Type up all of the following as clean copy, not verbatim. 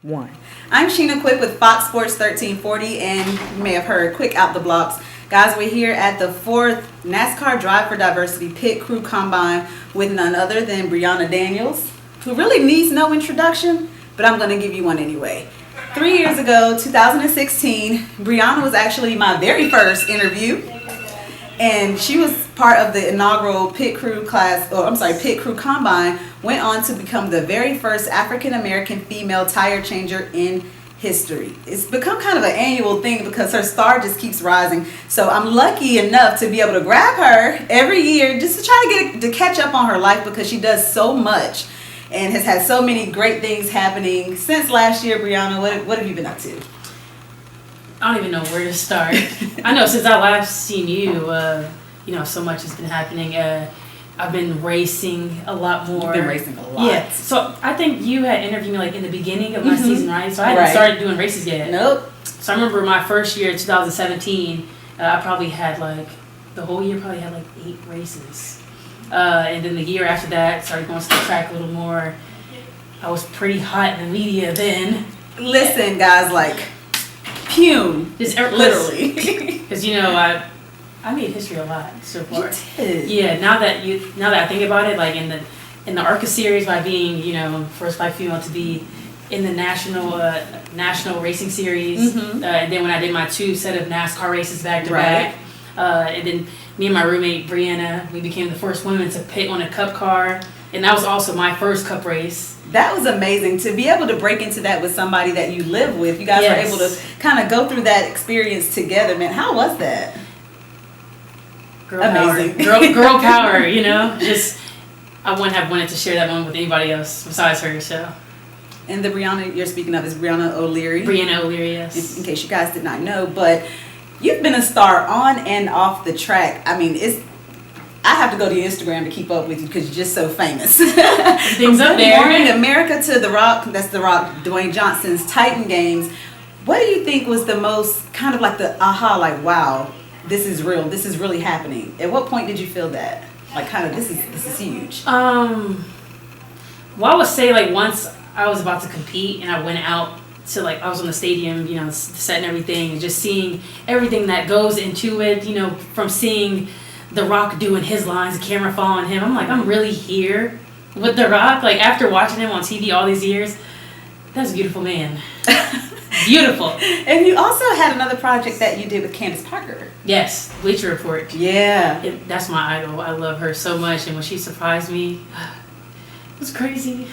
One. I'm Sheena Quick with Fox Sports 1340, and you may have heard Quick out the blocks. Guys, we're here at the 4th NASCAR Drive for Diversity Pit Crew Combine with none other than Brehanna Daniels, who really needs no introduction, but I'm going to give you one anyway. 3 years ago, 2016, Brehanna was actually my very first interview, and she was part of the inaugural Pit Crew Combine, went on to become the very first African-American female tire changer in history. It's become kind of an annual thing because her star just keeps rising. So I'm lucky enough to be able to grab her every year just to try to catch up on her life, because she does so much and has had so many great things happening since last year. Brehanna, what have you been up to? I don't even know where to start. I know since I last seen you, so much has been happening. I've been racing a lot more. You've been racing a lot. Yeah. So I think you had interviewed me like in the beginning of my season, right? So I hadn't started doing races yet. Nope. So I remember my first year, 2017, I probably had the whole year probably had 8 races. And then the year after that, started going to the track a little more. I was pretty hot in the media then. Listen, guys, Pume. Just literally. Because I made history a lot so far. You did. Yeah. Now that I think about it, in the ARCA series, by being first Black female to be in the national racing series, and then when I did my 2 set of NASCAR races back to back, and then me and my roommate Brehanna, we became the first women to pit on a Cup car, and that was also my first Cup race. That was amazing to be able to break into that with somebody that you live with. You guys were able to kind of go through that experience together, man. How was that? Girl amazing. Power. Girl power, Just I wouldn't have wanted to share that moment with anybody else besides her, so. And the Brehanna you're speaking of is Brehanna O'Leary. Brehanna O'Leary, yes. In case you guys did not know, but you've been a star on and off the track. I mean, I have to go to your Instagram to keep up with you because you're just so famous. Things up there. Morning America to The Rock, that's The Rock, Dwayne Johnson's Titan Games. What do you think was the most kind of the aha, wow, this is real, this is really happening? At what point did you feel that? This is huge. Well, I would say once I was about to compete and I went out to I was on the stadium, the set and everything, and just seeing everything that goes into it, from seeing The Rock doing his lines, the camera following him. I'm I'm really here with The Rock. After watching him on TV all these years, that's a beautiful man. Beautiful. And you also had another project that you did with Candace Parker. Yes, Bleacher Report. Yeah. That's my idol. I love her so much, and when she surprised me, it was crazy.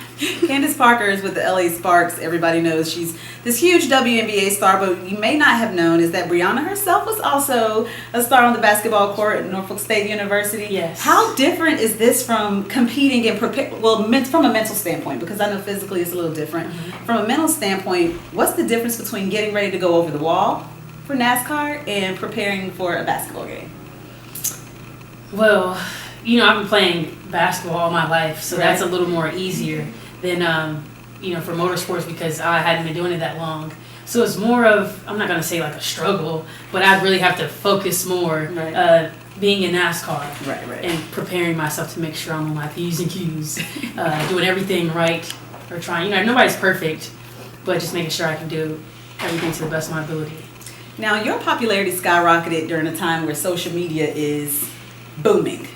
Candace Parker is with the LA Sparks. Everybody knows she's this huge WNBA star, but you may not have known is that Brehanna herself was also a star on the basketball court at Norfolk State University. Yes. How different is this from competing and from a mental standpoint? Because I know physically it's a little different. From a mental standpoint, what's the difference between getting ready to go over the wall for NASCAR and preparing for a basketball game? Well, I've been playing basketball all my life, so that's a little more easier than, for motorsports, because I hadn't been doing it that long. So it's more of, I'm not going to say a struggle, but I'd really have to focus more being in NASCAR and preparing myself to make sure I'm on my P's and Q's, doing everything right, or trying, nobody's perfect, but just making sure I can do everything to the best of my ability. Now, your popularity skyrocketed during a time where social media is booming.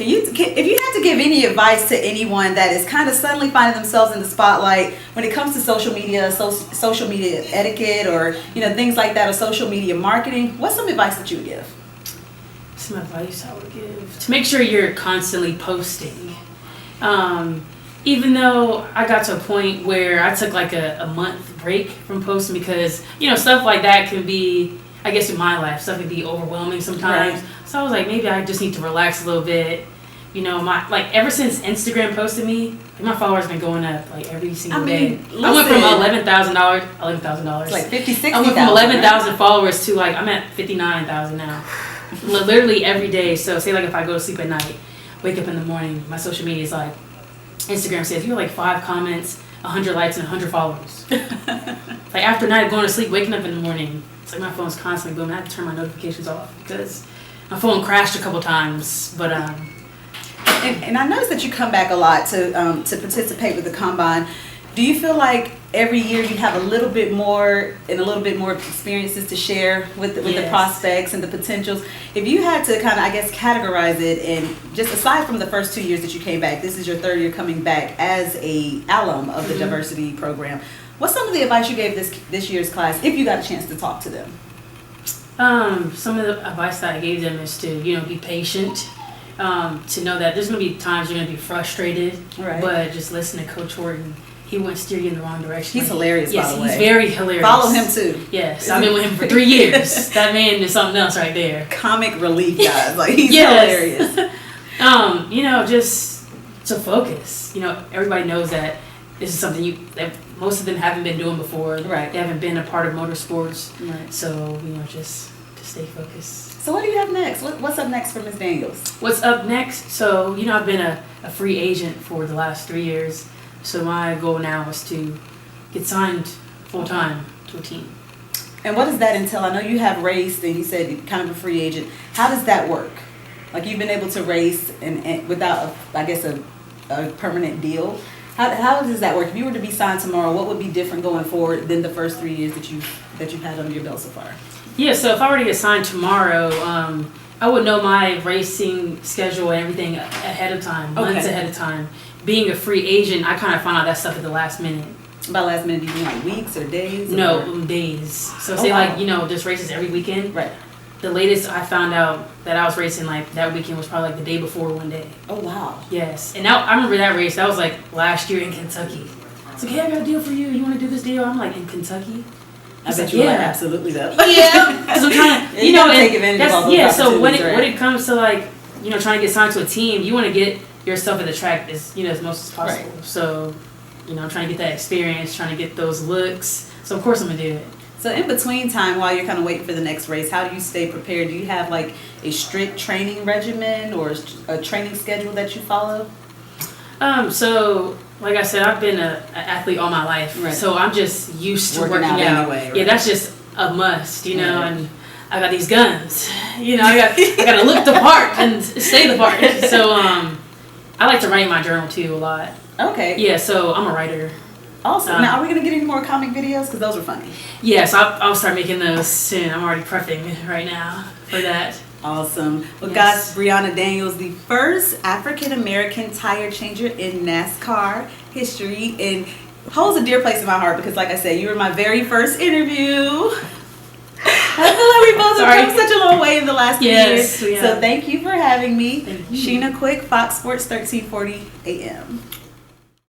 If you had to give any advice to anyone that is kind of suddenly finding themselves in the spotlight when it comes to social media, social media etiquette, or things like that, or social media marketing, what's some advice that you would give? Some advice I would give: to make sure you're constantly posting. Even though I got to a point where I took a month break from posting because stuff like that can be, I guess in my life, stuff can be overwhelming sometimes. Right. So I was maybe I just need to relax a little bit. Ever since Instagram posted me, my followers been going up every single day. Listen, I went from $11,000. It's 50, 60,000. I went from 11,000 followers to I'm at 59,000 now. Literally every day. So say if I go to sleep at night, wake up in the morning, my social media is Instagram says you have 5 comments, 100 likes, and 100 followers. After night of going to sleep, waking up in the morning, it's my phone's constantly booming. I have to turn my notifications off because my phone crashed a couple times. But And I noticed that you come back a lot to participate with the combine. Do you feel like every year you have a little bit more experiences to share with the Yes. prospects and the potentials? If you had to kind of, I guess, categorize it, and just aside from the first 2 years that you came back, this is your third year coming back as a alum of the diversity program. What's some of the advice you gave this year's class, if you got a chance to talk to them? Some of the advice that I gave them is to, be patient. To know that there's going to be times you're going to be frustrated, Right. but just listen to Coach Horton. He won't steer you in the wrong direction. He's hilarious, by the way. Yes, he's very hilarious. Follow him too. Yes, I've been with him for 3 years. That man is something else right there. Comic relief, guys. Like, he's hilarious. Just to focus. Everybody knows that this is something that most of them haven't been doing before. Right. They haven't been a part of motorsports. Right. So, just to stay focused. So what do you have next? What's up next for Ms. Daniels? What's up next? So, I've been a free agent for the last 3 years. So my goal now is to get signed full-time to a team. And what does that entail? I know you have raced, and you said you're kind of a free agent. How does that work? Like, you've been able to race and without, a permanent deal. How does that work? If you were to be signed tomorrow, what would be different going forward than the first 3 years that you've had under your belt so far? Yeah, so if I were to get signed tomorrow, I would know my racing schedule and everything ahead of time, months ahead of time. Being a free agent, I kind of found out that stuff at the last minute. By last minute, do you mean like weeks or days? No, days. So there's races every weekend. Right. The latest I found out that I was racing that weekend was probably the day before one day. Oh, wow. Yes. And now I remember that race. That was last year in Kentucky. It's like, hey, I got a deal for you. You want to do this deal? I'm like, in Kentucky? I bet you were like, absolutely though. Yeah. Because I'm trying to, take advantage of all those so when opportunities, it comes to trying to get signed to a team, you want to get yourself at the track as most as possible. Right. So, I'm trying to get that experience, trying to get those looks. So of course I'm gonna do it. So in between time, while you're kind of waiting for the next race, how do you stay prepared? Do you have a strict training regimen or a training schedule that you follow? So like I said, I've been an athlete all my life, right. So I'm just used to working out. Anyway, right? Yeah, that's just a must, right. And I got these guns, I got to look the part and stay the part. So I like to write in my journal too a lot. Okay. Yeah, so I'm a writer. Awesome. Now, are we going to get any more comic videos? Because those are funny. Yes, I'll start making those soon. I'm already prepping right now for that. Awesome. Well, guys, Brehanna Daniels, the first African-American tire changer in NASCAR history, and holds a dear place in my heart because, like I said, you were my very first interview. I feel like we both have come such a long way in the last 2 years. So thank you for having me. Sheena Quick, Fox Sports 1340 AM.